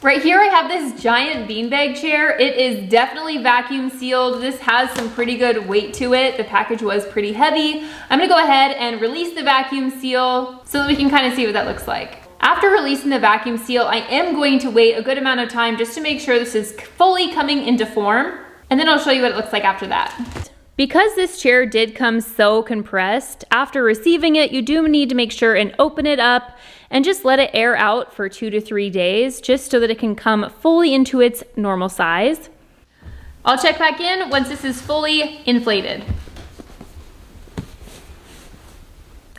Right here I have this giant beanbag chair. It is definitely vacuum sealed. This has some pretty good weight to it. The package was pretty heavy. I'm gonna go ahead and release the vacuum seal so that we can kind of see what that looks like. After releasing the vacuum seal, I am going to wait a good amount of time just to make sure this is fully coming into form, and then I'll show you what it looks like after that. Because this chair did come so compressed, after receiving it, you do need to make sure and open it up and just let it air out for 2 to 3 days, just so that it can come fully into its normal size. I'll check back in once this is fully inflated.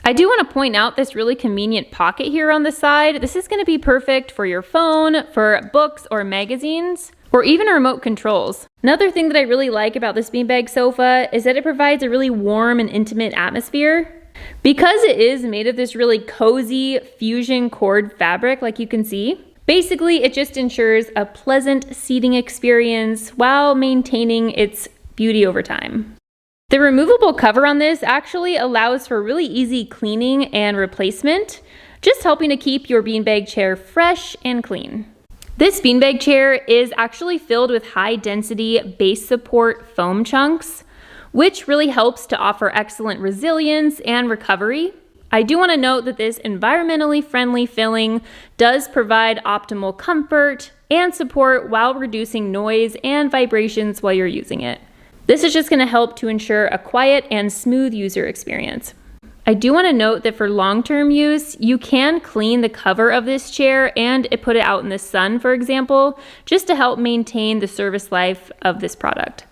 I do want to point out this really convenient pocket here on the side. This is going to be perfect for your phone, for books or magazines, or even remote controls. Another thing that I really like about this beanbag sofa is that it provides a really warm and intimate atmosphere. Because it is made of this really cozy fusion cord fabric, like you can see, basically it just ensures a pleasant seating experience while maintaining its beauty over time. The removable cover on this actually allows for really easy cleaning and replacement, just helping to keep your beanbag chair fresh and clean. This beanbag chair is actually filled with high density base support foam chunks, which really helps to offer excellent resilience and recovery. I do want to note that this environmentally friendly filling does provide optimal comfort and support while reducing noise and vibrations while you're using it. This is just going to help to ensure a quiet and smooth user experience. I do want to note that for long-term use, you can clean the cover of this chair and put it out in the sun, for example, just to help maintain the service life of this product.